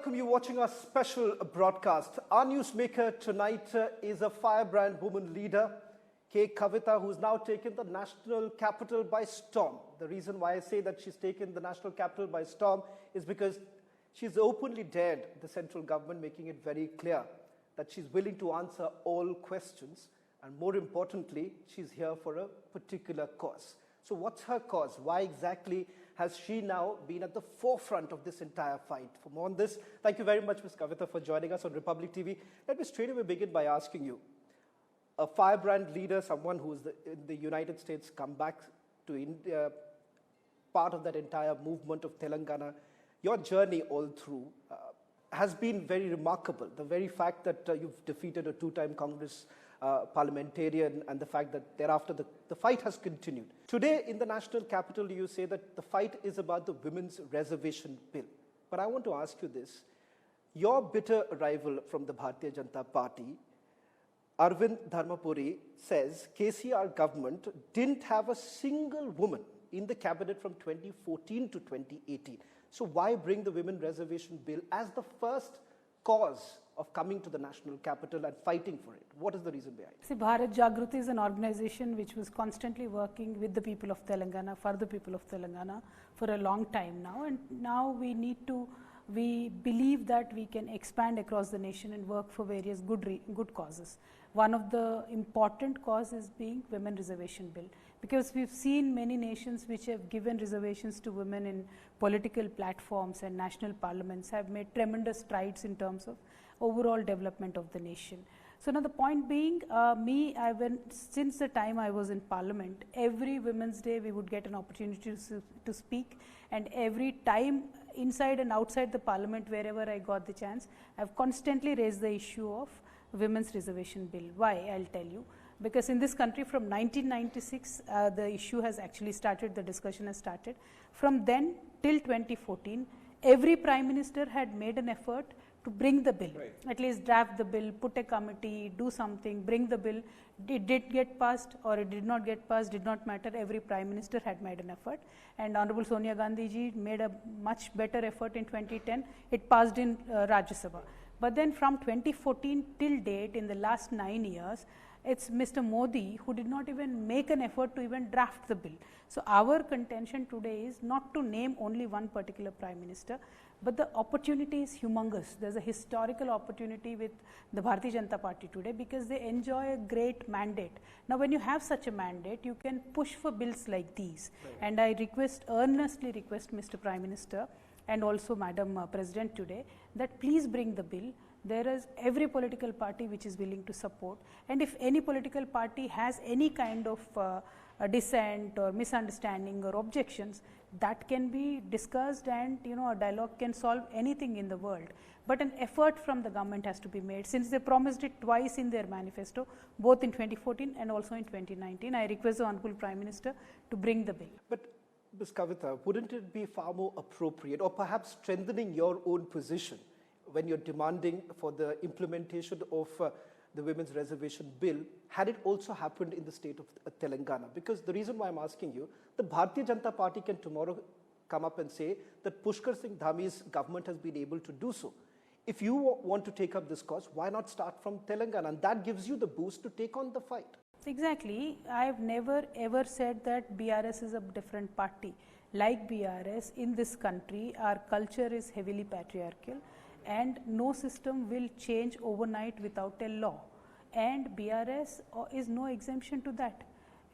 welcome you watching our special broadcast. Our newsmaker tonight is a firebrand woman leader, Kavitha, who's now taken the national capital by storm. The reason why I say that she's taken the national capital by storm is because she's openly dared the central government, making it very clear that she's willing to answer all questions. And more importantly, she's here for a particular cause. So what's her cause? Why exactly has she now been at the forefront of this entire fight? For more on this, thank you very much, Ms. Kavitha, for joining us on Republic TV. Let me straight away begin by asking you, a firebrand leader, someone who is in the United States, come back to India, part of that entire movement of Telangana, your journey all through has been very remarkable. The very fact that you've defeated a two-time Congress parliamentarian and the fact that thereafter the fight has continued. Today in the national capital, you say that the fight is about the women's reservation bill. But I want to ask you this. Your bitter rival from the Bharatiya Janata Party, Arvind Dharmapuri, says KCR government didn't have a single woman in the cabinet from 2014 to 2018. So why bring the women reservation bill as the first cause of coming to the national capital and fighting for it? What is the reason behind it? See, Bharat Jagruti is an organization which was constantly working with the people of Telangana, for the people of Telangana for a long time now. And now we believe that we can expand across the nation and work for various good causes. One of the important causes being women reservation bill, because we've seen many nations which have given reservations to women in political platforms and national parliaments have made tremendous strides in terms of overall development of the nation. So now the point being, since the time I was in parliament, every Women's Day we would get an opportunity to speak, and every time inside and outside the parliament, wherever I got the chance, I've constantly raised the issue of women's reservation bill. Why? I'll tell you. Because in this country from 1996, the issue has actually started, the discussion has started. From then till 2014, every Prime Minister had made an effort to bring the bill, right. At least draft the bill, put a committee, do something, bring the bill. It did get passed or it did not get passed, did not matter. Every Prime Minister had made an effort, and Honorable Sonia Gandhi ji made a much better effort in 2010. It passed in Rajya Sabha. But then from 2014 till date, in the last 9 years, it's Mr. Modi who did not even make an effort to even draft the bill. So our contention today is not to name only one particular Prime Minister, but the opportunity is humongous. There's a historical opportunity with the Bharatiya Janata Party today because they enjoy a great mandate. Now when you have such a mandate, you can push for bills like these. Right. And I earnestly request Mr. Prime Minister and also Madam President today that please bring the bill. There is every political party which is willing to support, and if any political party has any kind of a dissent or misunderstanding or objections, that can be discussed, and a dialogue can solve anything in the world. But an effort from the government has to be made, since they promised it twice in their manifesto, both in 2014 and also in 2019. I request the Honorable Prime Minister to bring the bill. But Ms. Kavitha, wouldn't it be far more appropriate, or perhaps strengthening your own position, when you're demanding for the implementation of the women's reservation bill, had it also happened in the state of Telangana? Because the reason why I'm asking you, the Bharatiya Janata Party can tomorrow come up and say that Pushkar Singh Dhami's government has been able to do so. If you want to take up this cause, why not start from Telangana? And that gives you the boost to take on the fight. Exactly. I've never ever said that BRS is a different party. Like BRS, in this country, our culture is heavily patriarchal, and no system will change overnight without a law. And BRS is no exemption to that.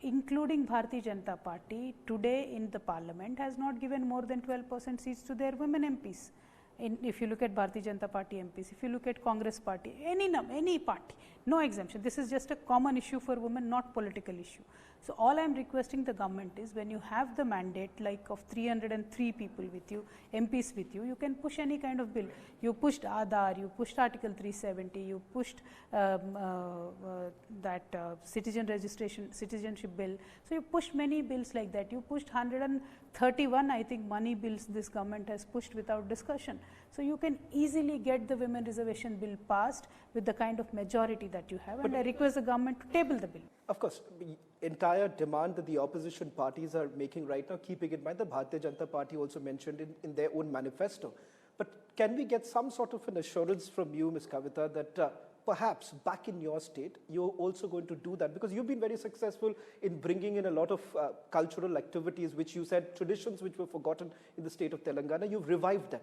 Including Bharatiya Janata Party, today in the parliament has not given more than 12% seats to their women MPs. If you look at Bharatiya Janata Party MPs, if you look at Congress Party, any party, no exemption. This is just a common issue for women, not political issue. So all I am requesting the government is, when you have the mandate like of 303 people with you, MPs with you, you can push any kind of bill. You pushed Aadhaar, you pushed Article 370, you pushed citizenship bill. So you pushed many bills like that. You pushed 131, I think, money bills this government has pushed without discussion. So you can easily get the women reservation bill passed with the kind of majority that you have, and I request the government to table the bill. Of course, the entire demand that the opposition parties are making right now, keeping in mind the Bharatiya Janata Party also mentioned in their own manifesto. But can we get some sort of an assurance from you, Ms. Kavitha, that perhaps back in your state, you're also going to do that? Because you've been very successful in bringing in a lot of cultural activities, which you said, traditions which were forgotten in the state of Telangana. You've revived them.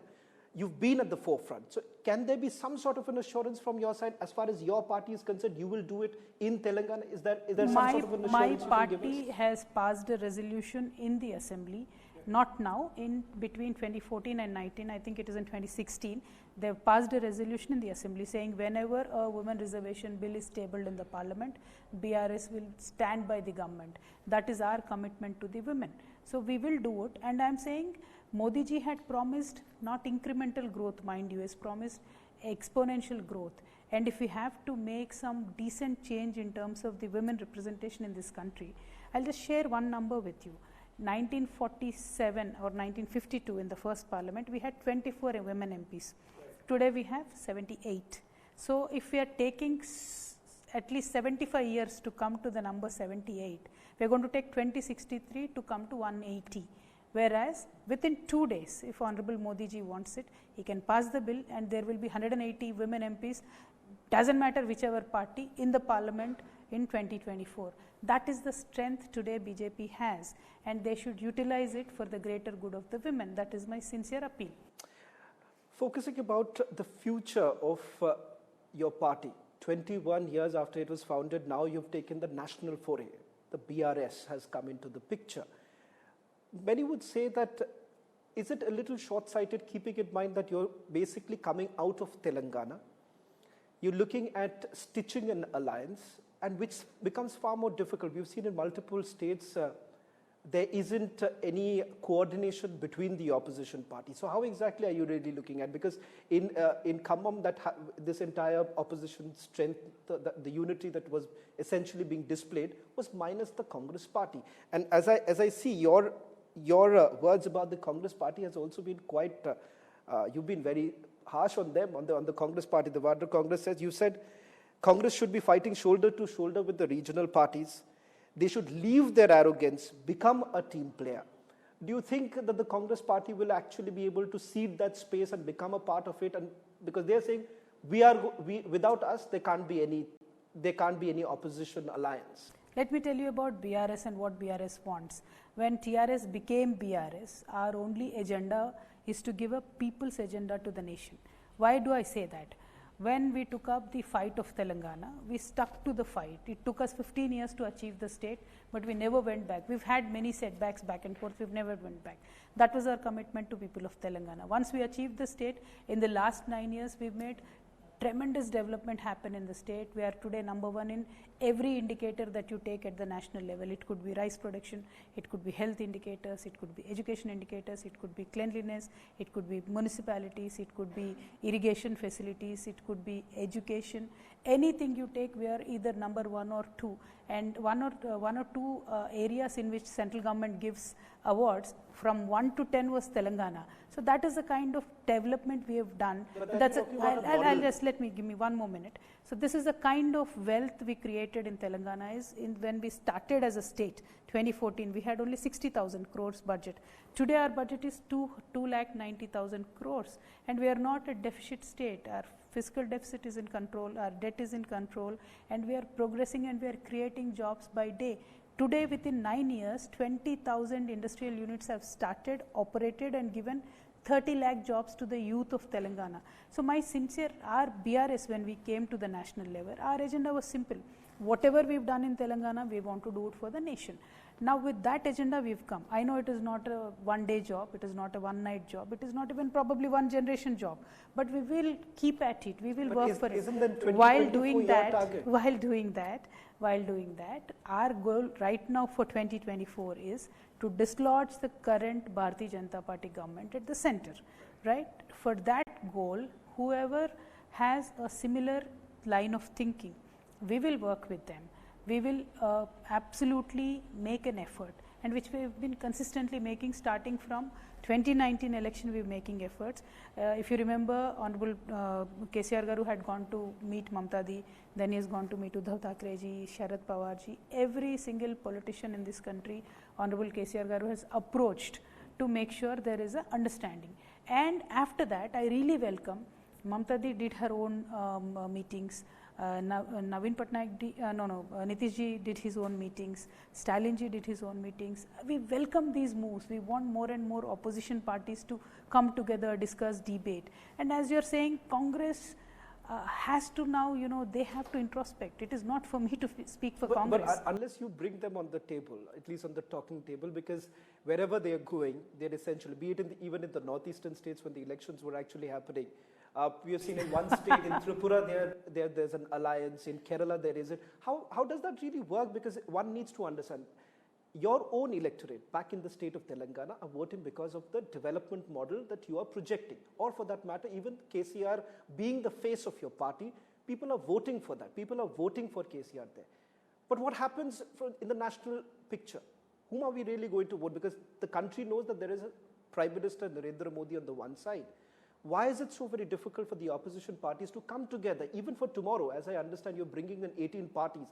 You've been at the forefront. So can there be some sort of an assurance from your side as far as your party is concerned? You will do it in Telangana? Is there some sort of an assurance my you can party give us? has passed a resolution in the assembly, not now, in between 2014 and 19, I think it is in 2016, they have passed a resolution in the assembly saying whenever a women reservation bill is tabled in the parliament, BRS will stand by the government. That is our commitment to the women. So we will do it, and I am saying Modi ji had promised not incremental growth, mind you, has promised exponential growth. And if we have to make some decent change in terms of the women representation in this country, I'll just share one number with you. 1947 or 1952 in the first parliament, we had 24 women MPs. Today we have 78. So if we are taking at least 75 years to come to the number 78, we are going to take 2063 to come to 180. Whereas within 2 days, if Honorable Modi ji wants it, he can pass the bill and there will be 180 women MPs, doesn't matter whichever party, in the parliament in 2024. That is the strength today BJP has, and they should utilize it for the greater good of the women. That is my sincere appeal. Focusing about the future of your party, 21 years after it was founded, now you've taken the national foray. The BRS has come into the picture. Many would say that, is it a little short-sighted, keeping in mind that you're basically coming out of Telangana, you're looking at stitching an alliance, and which becomes far more difficult. We've seen in multiple states there isn't any coordination between the opposition parties. So how exactly are you really looking at? Because in Khammam, this entire opposition strength, the unity that was essentially being displayed was minus the Congress party. And as I see, your words about the Congress party has also been quite, you've been very harsh on them, on the Congress party. The Vadra Congress says, you said, Congress should be fighting shoulder to shoulder with the regional parties. They should leave their arrogance, become a team player. Do you think that the Congress party will actually be able to cede that space and become a part of it? And because they are saying, without us, there can't be any opposition alliance. Let me tell you about BRS and what BRS wants. When TRS became BRS, our only agenda is to give a people's agenda to the nation. Why do I say that? When we took up the fight of Telangana, we stuck to the fight. It took us 15 years to achieve the state, but we never went back. We've had many setbacks back and forth, we've never went back. That was our commitment to people of Telangana. Once we achieved the state, in the last 9 years, we've made tremendous development happen in the state. We are today #1 in every indicator that you take at the national level. It could be rice production, it could be health indicators, it could be education indicators, it could be cleanliness, it could be municipalities, it could be irrigation facilities, it could be education. Anything you take, we are either #1 or 2. And one or two areas in which central government gives awards, from 1 to 10 was Telangana. So that is the kind of development we have done. I'll just give me one more minute. So this is the kind of wealth we created in Telangana. When we started as a state, 2014, we had only 60,000 crores budget. Today our budget is 2,90,000 crores, and we are not a deficit state. Our fiscal deficit is in control, our debt is in control, and we are progressing and we are creating jobs by day. Today, within 9 years, 20,000 industrial units have started, operated, and given 30 lakh jobs to the youth of Telangana. So our BRS, when we came to the national level, our agenda was simple. Whatever we've done in Telangana, we want to do it for the nation. Now with that agenda we've come. I know it is not a one-day job, it is not a one-night job, it is not even probably one generation job, but we will keep at it, we will work for it. While doing that, our goal right now for 2024 is to dislodge the current Bharatiya Janata Party government at the center, right? For that goal, whoever has a similar line of thinking, we will work with them. We will absolutely make an effort, and which we have been consistently making starting from 2019 election. We are making efforts. If you remember, Honorable KCR Garu had gone to meet Mamta Di, then he has gone to meet Uddhav Thackeray ji, Sharad Pawar ji. Every single politician in this country, Honorable KCR Garu has approached to make sure there is a understanding. And after that, I really welcome Mamtadi did her own meetings. Naveen Patnaik, Nitish ji did his own meetings, Stalin ji did his own meetings. We welcome these moves. We want more and more opposition parties to come together, discuss, debate. And as you are saying, Congress has to now, they have to introspect. It is not for me to speak for Congress. But unless you bring them on the table, at least on the talking table, because wherever they are going, they're essentially, be it even in the northeastern states when the elections were actually happening, we have seen in one state, in Tripura, there's an alliance. In Kerala, there is it. How does that really work? Because one needs to understand, your own electorate back in the state of Telangana are voting because of the development model that you are projecting. Or for that matter, even KCR being the face of your party, people are voting for that. People are voting for KCR there. But what happens in the national picture? Whom are we really going to vote? Because the country knows that there is a Prime Minister Narendra Modi on the one side. Why is it so very difficult for the opposition parties to come together? Even for tomorrow, as I understand, you're bringing in 18 parties.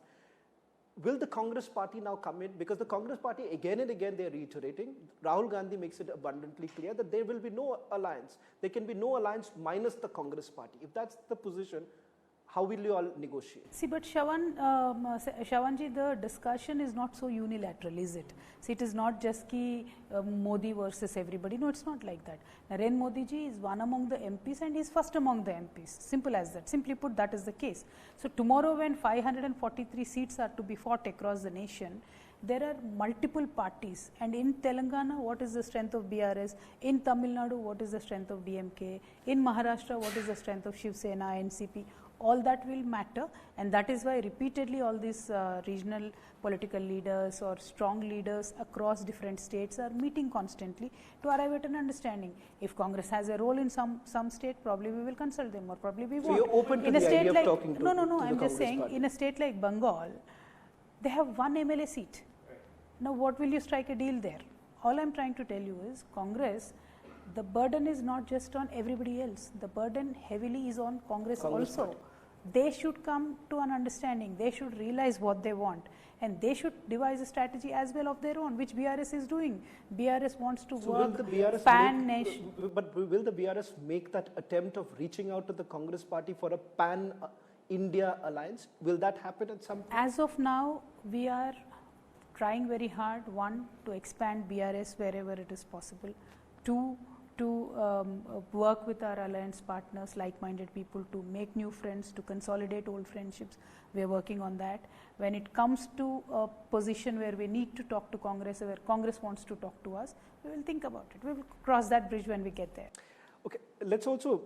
Will the Congress party now come in? Because the Congress party, again and again, they're reiterating. Rahul Gandhi makes it abundantly clear that there will be no alliance. There can be no alliance minus the Congress party. If that's the position, how will you all negotiate? See, but Shawanji, the discussion is not so unilateral, is it? See, it is not just Modi versus everybody. No, it's not like that. Narendra Modi ji is one among the MPs and he is first among the MPs. Simple as that. Simply put, that is the case. So tomorrow when 543 seats are to be fought across the nation, there are multiple parties, and in Telangana, what is the strength of BRS? In Tamil Nadu, what is the strength of DMK? In Maharashtra, what is the strength of Shiv Sena, NCP? All that will matter, and that is why repeatedly all these regional political leaders or strong leaders across different states are meeting constantly to arrive at an understanding. If Congress has a role in some state, probably we will consult them, or probably we won't. So you're open to the idea of talking to No, I'm just Congress saying, party. in a state like Bengal, they have one MLA seat. Now, what will you strike a deal there? All I'm trying to tell you is, Congress, the burden is not just on everybody else. The burden heavily is on Congress also. Party. They should come to an understanding. They should realize what they want, and they should devise a strategy as well of their own, which BRS is doing. BRS wants to work pan-nation. But will the BRS make that attempt of reaching out to the Congress party for a pan-India alliance? Will that happen at some point? As of now, we are trying very hard, one, to expand BRS wherever it is possible, two, to work with our alliance partners, like-minded people, to make new friends, to consolidate old friendships. We are working on that. When it comes to a position where we need to talk to Congress, where Congress wants to talk to us, we will think about it. We will cross that bridge when we get there. Okay, let's also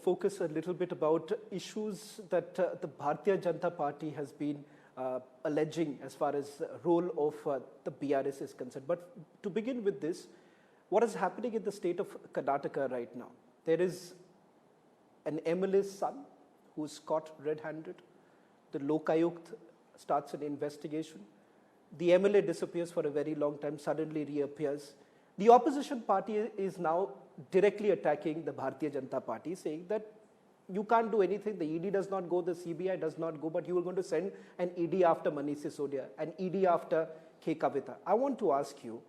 focus a little bit about issues that the Bharatiya Janata Party has been alleging as far as role of the BRS is concerned. But to begin with this, what is happening in the state of Karnataka right now? There is an MLA's son who is caught red-handed. The Lokayukt starts an investigation. The MLA disappears for a very long time, suddenly reappears. The opposition party is now directly attacking the Bharatiya Janata Party, saying that you can't do anything, the ED does not go, the CBI does not go, but you are going to send an ED after Manish Sisodia, an ED after K. Kavitha. I want to ask you,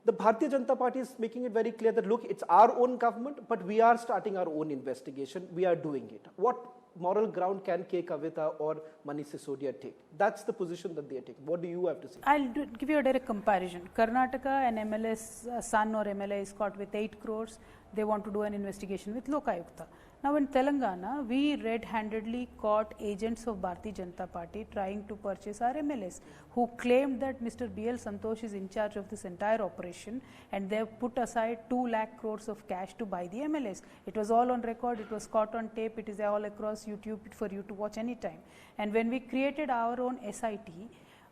the Bharatiya Janata Party is making it very clear that, look, it's our own government, but we are starting our own investigation, we are doing it. What moral ground can K. Kavitha or Manish Sisodia take? That's the position that they are taking. What do you have to say? I'll give you a direct comparison. Karnataka, an MLA's son or MLA is caught with 8 crores. They want to do an investigation with Lokayukta. Now in Telangana, we red-handedly caught agents of Bharatiya Janata Party trying to purchase our MLAs, who claimed that Mr. B.L. Santosh is in charge of this entire operation, and they have put aside 2 lakh crores of cash to buy the MLAs. It was all on record, it was caught on tape, it is all across YouTube for you to watch anytime. And when we created our own SIT,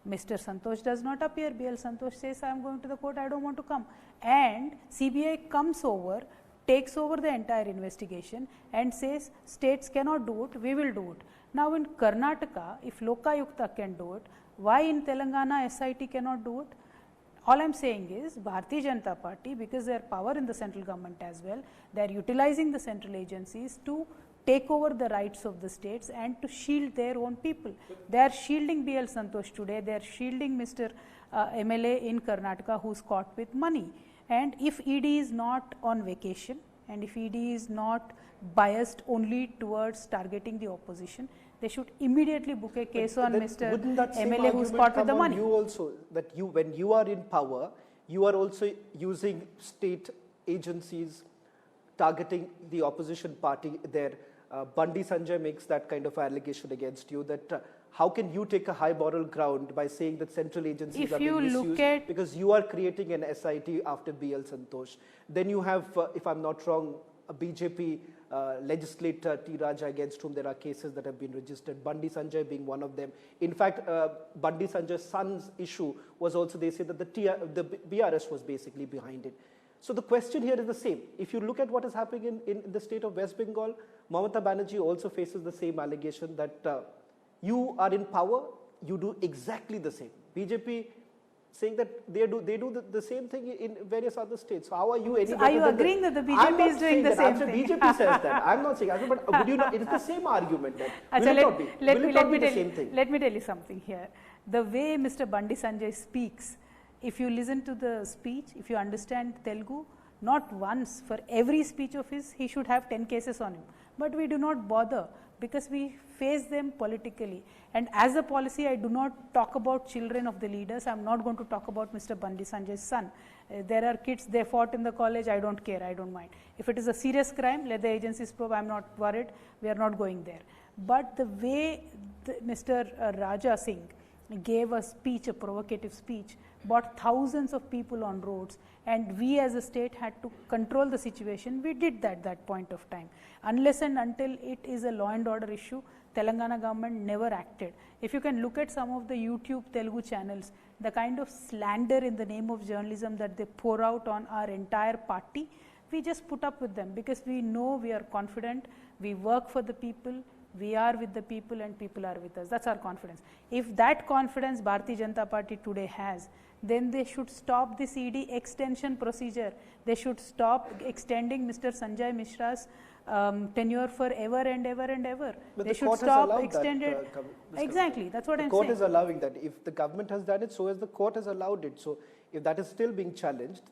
Mr. Santosh does not appear. B.L. Santosh says, I am going to the court, I don't want to come. And CBI comes over, takes over the entire investigation and says, states cannot do it, we will do it. Now in Karnataka, if Lokayukta can do it, why in Telangana SIT cannot do it? All I am saying is, Bharatiya Janata Party, because they are power in the central government as well, they are utilizing the central agencies to take over the rights of the states and to shield their own people. They are shielding B.L. Santosh today, they are shielding Mr. MLA in Karnataka who is caught with money. And if ED is not on vacation and if ED is not biased only towards targeting the opposition, they should immediately book a case on Mr. MLA who's caught with the money. You also, that you, when you are in power, you are also using state agencies targeting the opposition party there. Bandi Sanjay makes that kind of allegation against you, that how can you take a high moral ground by saying that central agencies are being misused because you are creating an SIT after BL Santosh. Then you have, if I'm not wrong, a BJP legislator T. Raja against whom there are cases that have been registered, Bandi Sanjay being one of them. In fact, Bandi Sanjay's son's issue was also, they say that the BRS was basically behind it. So the question here is the same. If you look at what is happening in the state of West Bengal, Mamata Banerjee also faces the same allegation that you are in power, you do exactly the same. BJP saying that they do the same thing in various other states. So how are you? So are you agreeing that the BJP is doing the same thing? BJP says that. I'm not saying that, but would you not? It's the same argument. That Let me tell you something here. The way Mr. Bandi Sanjay speaks, if you listen to the speech, if you understand Telugu, not once, for every speech of his, he should have 10 cases on him. But we do not bother because we face them politically. And as a policy, I do not talk about children of the leaders. I am not going to talk about Mr. Bandi Sanjay's son. There are kids, they fought in the college, I don't care, I don't mind. If it is a serious crime, let the agencies probe, I am not worried, we are not going there. But the way Mr. Raja Singh gave a speech, a provocative speech, brought thousands of people on roads, and we as a state had to control the situation. We did that point of time. Unless and until it is a law and order issue, Telangana government never acted. If you can look at some of the YouTube Telugu channels, the kind of slander in the name of journalism that they pour out on our entire party, we just put up with them because we know, we are confident, we work for the people, we are with the people and people are with us. That's our confidence. If that confidence Bharatiya Janata Party today has, then they should stop this ED extension procedure. They should stop extending Mr. Sanjay Mishra's tenure forever and ever and ever. But they the should stop extended. Exactly, that's what I'm saying. The court is allowing that. If the government has done it, so as the court has allowed it. So if that is still being challenged,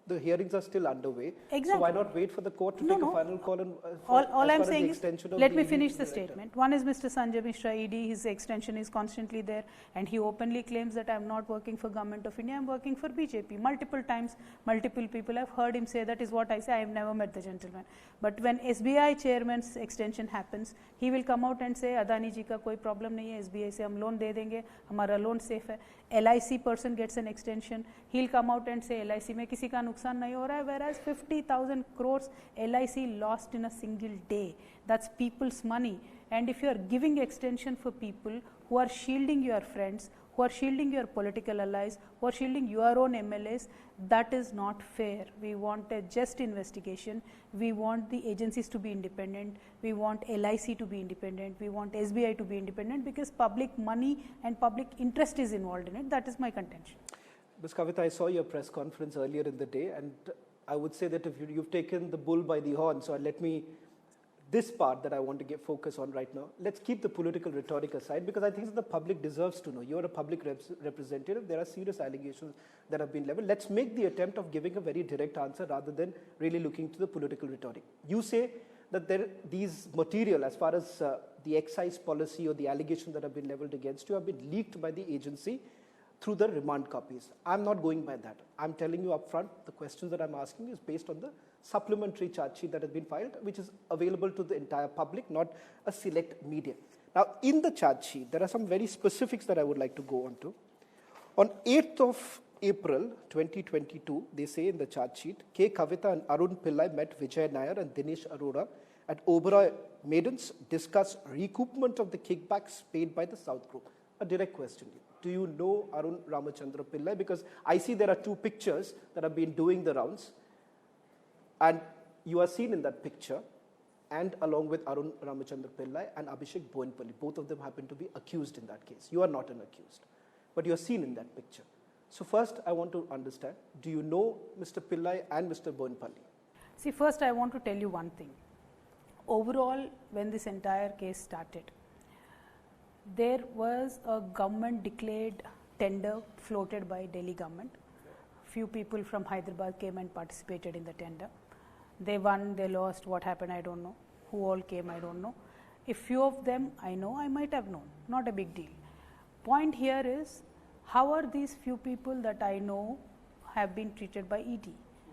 the hearings are still underway. Exactly. So why not wait for the court to take a final call on all I'm saying is, let me finish the statement. One is Mr. Sanjay Mishra, ED, his extension is constantly there, and he openly claims that I'm not working for Government of India, I'm working for BJP. Multiple times, multiple people have heard him say that is what I say. I have never met the gentleman. But when SBI chairman's extension happens, he will come out and say, Adani ji ka koi problem nahi hai, SBI se hum loan de denge, hamara loan safe hai. LIC person gets an extension, he'll come out and say LIC mein kisi ka nuksan nahi ho raha hai, whereas 50,000 crores LIC lost in a single day. That's people's money. And if you are giving extension for people who are shielding your friends, who are shielding your political allies, who are shielding your own MLAs, that is not fair. We want a just investigation. We want the agencies to be independent. We want LIC to be independent. We want SBI to be independent because public money and public interest is involved in it. That is my contention. Ms. Kavitha, I saw your press conference earlier in the day, and I would say that if you've taken the bull by the horn, so let me, this part that I want to get focus on right now, let's keep the political rhetoric aside because I think the public deserves to know. You're a public representative. There are serious allegations that have been leveled. Let's make the attempt of giving a very direct answer rather than really looking to the political rhetoric. You say that these material as far as the excise policy or the allegations that have been leveled against you have been leaked by the agency through the remand copies. I'm not going by that. I'm telling you up front, the questions that I'm asking is based on the supplementary charge sheet that has been filed, which is available to the entire public, not a select media. Now, in the charge sheet, there are some very specifics that I would like to go on to. On 8th of April 2022, they say in the charge sheet, K. Kavitha and Arun Pillai met Vijay Nair and Dinesh Arora at Oberoi Maidens, discuss recoupment of the kickbacks paid by the South Group. A direct question. Do you know Arun Ramachandra Pillai? Because I see there are two pictures that have been doing the rounds, and you are seen in that picture, and along with Arun Ramachandra Pillai and Abhishek Boinpalli. Both of them happen to be accused in that case. You are not an accused, but you are seen in that picture. So first, I want to understand, do you know Mr. Pillai and Mr. Boinpalli? See, first I want to tell you one thing. Overall, when this entire case started, there was a government declared tender floated by Delhi government few people from Hyderabad came and participated in the tender. They won, they lost, what happened I don't know, who all came I don't know. If few of them I know, I might have known, not a big deal. Point here is, how are these few people that I know have been treated by ED?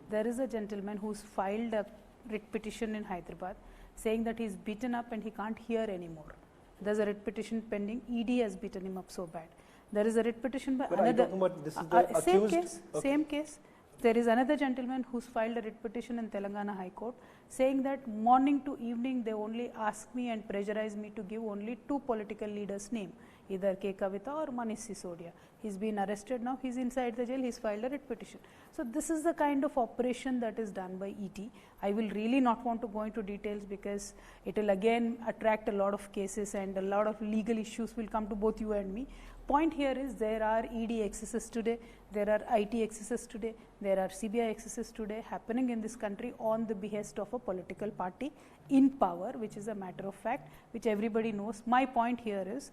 There is a gentleman who's filed a writ petition in Hyderabad saying that he's beaten up and he can't hear anymore. There's a writ petition pending, ED has beaten him up so bad. There is a writ petition by but another, this is the same accused? case, Okay. same case. There is another gentleman who's filed a writ petition in Telangana High Court saying that morning to evening they only ask me and pressurize me to give only 2 political leaders' name, either Kavitha or Misuse Sisodia. He's been arrested now, he's inside the jail, he's filed a writ petition. So this is the kind of operation that is done by ET. I will really not want to go into details because it will again attract a lot of cases and a lot of legal issues will come to both you and me. Point here is, there are ED excesses today, there are IT excesses today, there are CBI excesses today happening in this country on the behest of a political party in power, which is a matter of fact, which everybody knows. My point here is,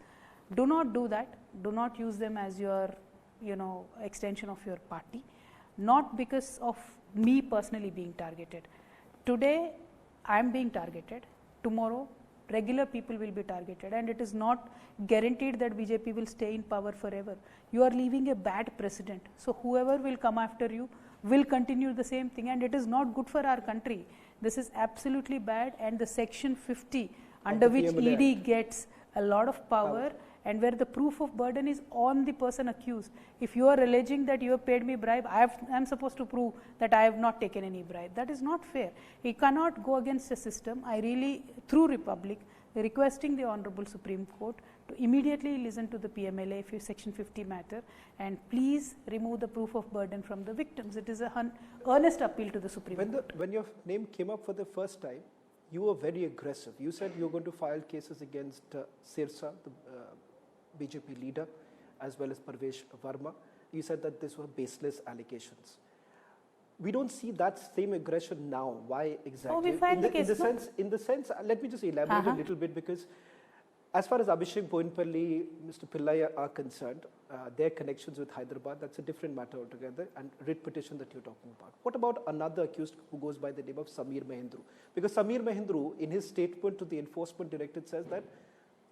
do not do that, do not use them as your extension of your party, not because of me personally being targeted. Today I am being targeted, tomorrow regular people will be targeted, and it is not guaranteed that BJP will stay in power forever. You are leaving a bad precedent. So whoever will come after you will continue the same thing, and it is not good for our country. This is absolutely bad, and the section 50 under which ED gets a lot of power and where the proof of burden is on the person accused. If you are alleging that you have paid me bribe, I am supposed to prove that I have not taken any bribe. That is not fair. He cannot go against the system. I really, through Republic, requesting the Honorable Supreme Court to immediately listen to the PMLA section 50 matter and please remove the proof of burden from the victims. It is an earnest appeal to the Supreme Court. When your name came up for the first time, you were very aggressive. You said you were going to file cases against Sirsa, the BJP leader, as well as Parvesh Verma. You said that these were baseless allegations. We don't see that same aggression now. Why exactly? Oh, we filed the case. In the sense, let me just elaborate a little bit, because as far as Abhishek Boinpalli, Mr. Pillai are concerned, their connections with Hyderabad, that's a different matter altogether, and writ petition that you're talking about. What about another accused who goes by the name of Sameer Mahindru? Because Sameer Mahindru, in his statement to the enforcement directorate, says that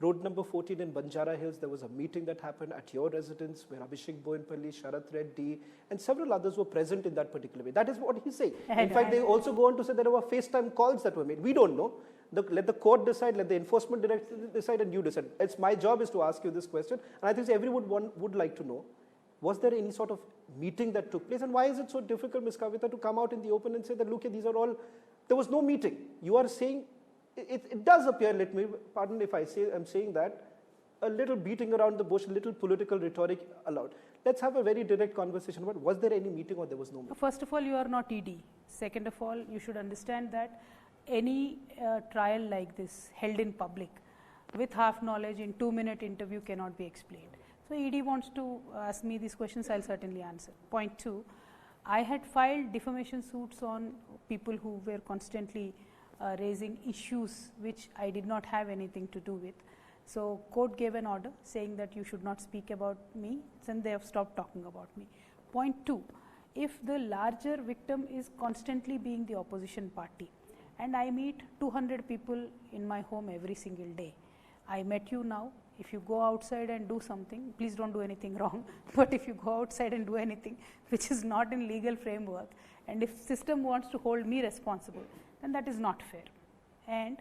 road number 14 in Banjara Hills, there was a meeting that happened at your residence where Abhishek Boinpalli, Sharath Reddy and several others were present in that particular way. That is what he's saying. In fact, they also go on to say there were FaceTime calls that were made. We don't know. Let the court decide, let the enforcement directorate decide, and you decide. It's my job is to ask you this question, and I think everyone would like to know, was there any sort of meeting that took place, and why is it so difficult, Ms. Kavitha, to come out in the open and say that, look, these are all, there was no meeting. You are saying, it does appear, let me, pardon if I'm saying that, a little beating around the bush, a little political rhetoric allowed. Let's have a very direct conversation about, was there any meeting or there was no meeting? First of all, you are not ED. Second of all, you should understand that any trial like this held in public with half knowledge in 2-minute interview cannot be explained. So ED wants to ask me these questions, I'll certainly answer. Point 2, I had filed defamation suits on people who were constantly raising issues which I did not have anything to do with. So court gave an order saying that you should not speak about me, and they have stopped talking about me. Point 2, if the larger victim is constantly being the opposition party, and I meet 200 people in my home every single day. I met you now. If you go outside and do something, please don't do anything wrong, but if you go outside and do anything which is not in legal framework, and if system wants to hold me responsible, then that is not fair. And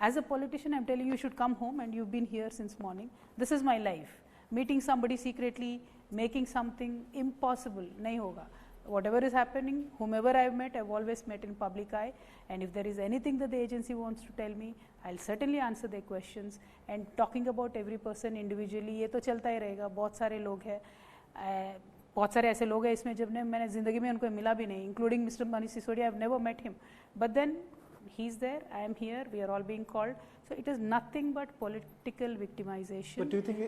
as a politician, I'm telling you, you should come home, and you've been here since morning. This is my life. Meeting somebody secretly, making something impossible, nahi hoga. Whatever is happening, whomever I've met, I've always met in public eye, and if there is anything that the agency wants to tell me, I'll certainly answer their questions. And talking about every person individually, ये तो चलता ही रहेगा. बहुत सारे लोग हैं, बहुत सारे ऐसे लोग हैं इसमें जब मैंने ज़िंदगी में उनको मिला भी नहीं, including Mr. Misuse Sisodia. I've never met him, but then he's there, I am here, we are all being called. So it is nothing but political victimization. But do you think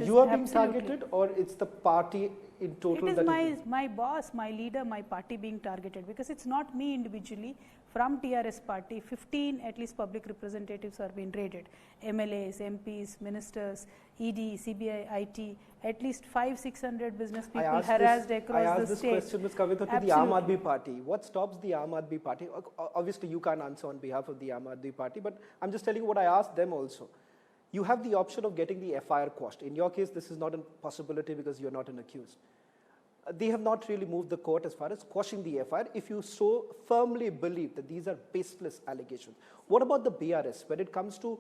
you are being targeted, or it's the party in total? It is my boss, my leader, my party being targeted, because it's not me individually. From TRS party, 15 at least public representatives are being raided. MLAs, MPs, ministers, ED, CBI, IT, at least 500-600 business I people asked harassed this, across I asked the this state. question, Ms. Kavitha, to the Aam Aadmi Party. What stops the Aam Aadmi Party? Obviously, you can't answer on behalf of the Aam Aadmi Party, but I'm just telling you what I asked them also. You have the option of getting the FIR quashed. In your case, this is not a possibility because you're not an accused. They have not really moved the court as far as quashing the FIR if you so firmly believe that these are baseless allegations. What about the BRS? When it comes to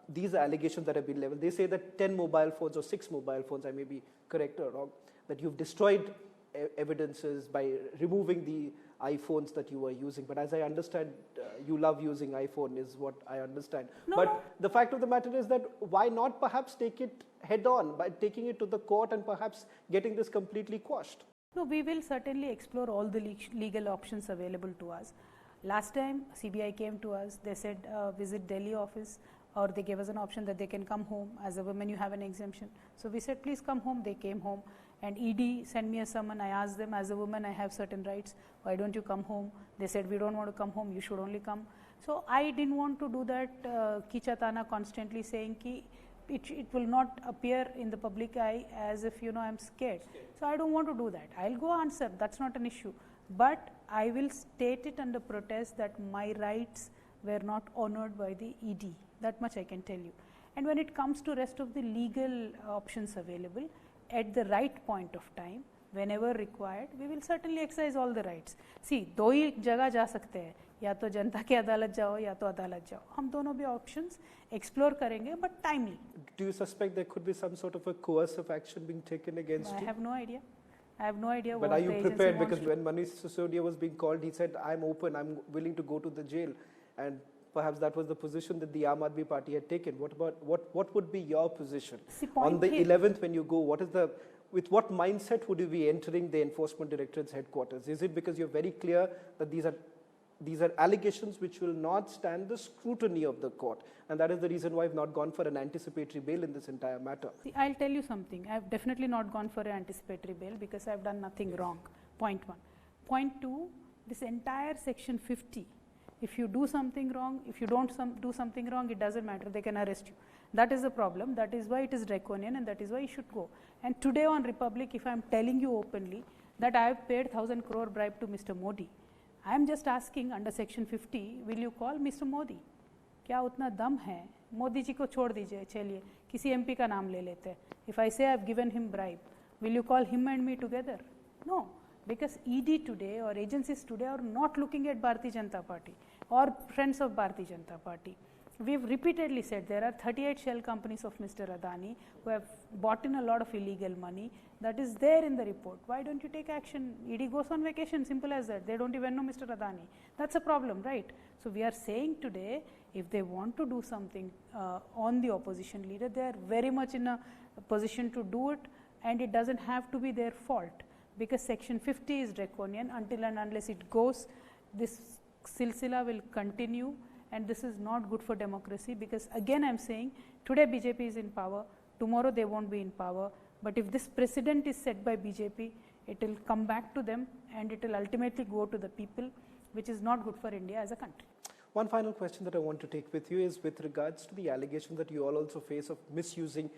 these allegations that have been leveled, they say that 10 mobile phones or 6 mobile phones, I may be correct or wrong, that you've destroyed evidences by removing the iPhones that you were using. But as I understand, you love using iPhone is what I understand. No, but no. the fact of the matter is that why not perhaps take it head on by taking it to the court and perhaps getting this completely quashed? No, we will certainly explore all the legal options available to us. Last time CBI came to us, they said visit Delhi office, or they gave us an option that they can come home. As a woman you have an exemption. So we said please come home, they came home. And ED sent me a summon. I asked them, as a woman I have certain rights, why don't you come home? They said we don't want to come home, you should only come. So I didn't want to do that kichatana constantly saying ki it will not appear in the public eye as if I'm scared. So I don't want to do that. I'll go answer, that's not an issue. But I will state it under protest that my rights were not honored by the ED. That much I can tell you. And when it comes to rest of the legal options available, at the right point of time, whenever required, we will certainly exercise all the rights. See, दो ही जगह जा सकते हैं, या तो जनता की अदालत जाओ या तो अदालत जाओ. हम दोनों भी options explore करेंगे, but timely. Do you suspect there could be some sort of a coercive action being taken against you? I have no idea. I have no idea but what are you the agency prepared? wants Because when Manish Sisodia was being called, he said, I'm open, I'm willing to go to the jail. And perhaps that was the position that the Aam Aadmi Party had taken. What would be your position? See, on the here, 11th when you go, with what mindset would you be entering the Enforcement Directorate's headquarters? Is it because you're very clear that these are allegations which will not stand the scrutiny of the court, and that is the reason why I've not gone for an anticipatory bail in this entire matter? See, I'll tell you something. I've definitely not gone for an anticipatory bail because I've done nothing wrong. Point one. Point two, this entire section 50, if you do something wrong, if you don't do something wrong, it doesn't matter, they can arrest you. That is the problem, that is why it is draconian, and that is why you should go. And today on Republic, if I am telling you openly that I have paid 1,000 crore bribe to Mr. Modi, I am just asking under section 50, will you call Mr. Modi? क्या उतना दम है? मोदी जी को छोड़ दीजिए, चलिए किसी MP का नाम ले लेते हैं. If I say I have given him bribe, will you call him and me together? No, because ED today or agencies today are not looking at Bharatiya Janata Party or friends of Bharatiya Janata Party. We have repeatedly said there are 38 shell companies of Mr. Adani who have bought in a lot of illegal money. That is there in the report. Why don't you take action? ED goes on vacation, simple as that. They don't even know Mr. Adani. That's a problem, right? So we are saying today, if they want to do something on the opposition leader, they are very much in a position to do it, and it doesn't have to be their fault, because section 50 is draconian. Until and unless it goes, this silsila will continue. And this is not good for democracy, because again I am saying, today BJP is in power, tomorrow they won't be in power. But if this precedent is set by BJP, it will come back to them and it will ultimately go to the people, which is not good for India as a country. One final question that I want to take with you is with regards to the allegation that you all also face of misusing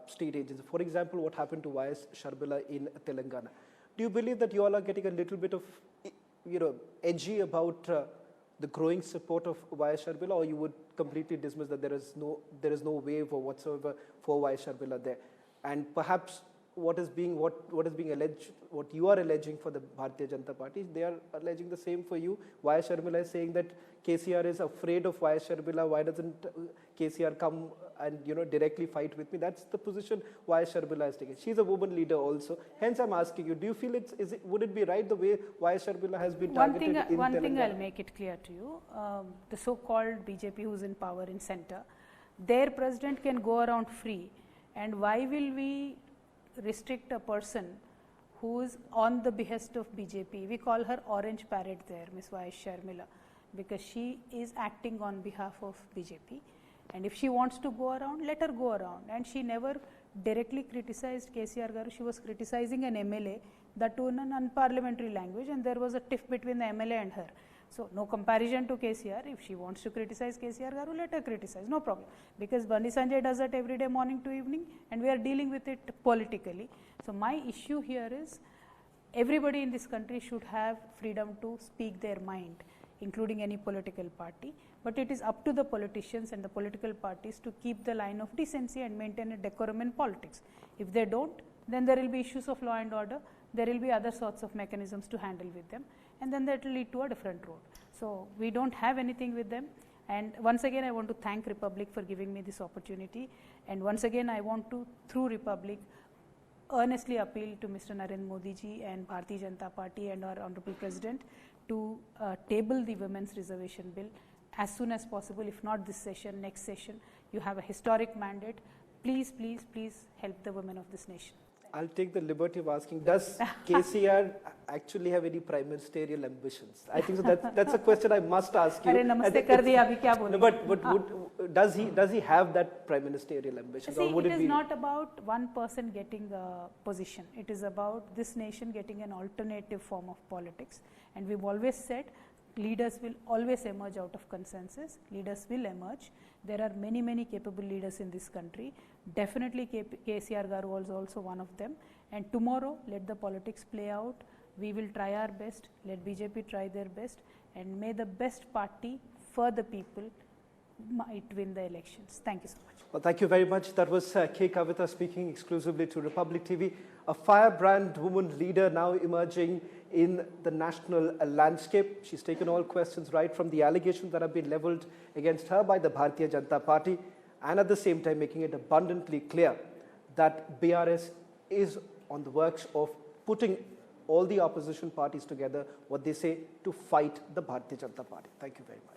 state agents. For example, what happened to YS Sharbila in Telangana. Do you believe that you all are getting a little bit of edgy about the growing support of YS Sharbila, or you would completely dismiss that there is no wave or whatsoever for YS Sharbila there? And perhaps what is being alleged, what you are alleging for the Bharatiya Janata Party, they are alleging the same for you. YS Sharbila is saying that KCR is afraid of YS Sharbila. Why doesn't KCR come and directly fight with me? That's the position YS Sharbila is taking. She's a woman leader also. Hence, I'm asking you: do you feel would it be right the way YS Sharbila has been targeted in Telangana? One thing I'll make it clear to you: the so-called BJP, who's in power in center, their president can go around free, and why will we restrict a person who is on the behest of BJP? We call her Orange Parrot there, Ms. YS Sharbila, because she is acting on behalf of BJP. And if she wants to go around, let her go around. And she never directly criticized KCR Garu. She was criticizing an MLA, that too in an unparliamentary language, and there was a tiff between the MLA and her. So no comparison to KCR. If she wants to criticize KCR Garu, let her criticize, no problem. Because Bandi Sanjay does that every day morning to evening and we are dealing with it politically. So my issue here is everybody in this country should have freedom to speak their mind, including any political party. But it is up to the politicians and the political parties to keep the line of decency and maintain a decorum in politics. If they don't, then there will be issues of law and order, there will be other sorts of mechanisms to handle with them, and then that will lead to a different road. So we don't have anything with them. And once again, I want to thank Republic for giving me this opportunity. And once again, I want to, through Republic, earnestly appeal to Mr. Narendra Modi ji and Bharatiya Janata Party and our Honorable President to table the Women's Reservation Bill as soon as possible, if not this session, next session. You have a historic mandate. Please, please, please help the women of this nation. I'll take the liberty of asking, does KCR actually have any prime ministerial ambitions? I think so that's a question I must ask you. Namaste kar diya, abhi kya no, but does he have that prime ministerial ambition? See, it is not about one person getting a position. It is about this nation getting an alternative form of politics. And we've always said leaders will always emerge out of consensus. Leaders will emerge. There are many, many capable leaders in this country. Definitely KCR Garu was also one of them. And tomorrow, let the politics play out. We will try our best. Let BJP try their best. And may the best party for the people might win the elections. Thank you so much. Well, thank you very much. That was K. Kavitha speaking exclusively to Republic TV. A firebrand woman leader now emerging in the national landscape. She's taken all questions right from the allegations that have been leveled against her by the Bharatiya Janata Party, and at the same time making it abundantly clear that BRS is on the works of putting all the opposition parties together, what they say, to fight the Bharatiya Janata Party. Thank you very much.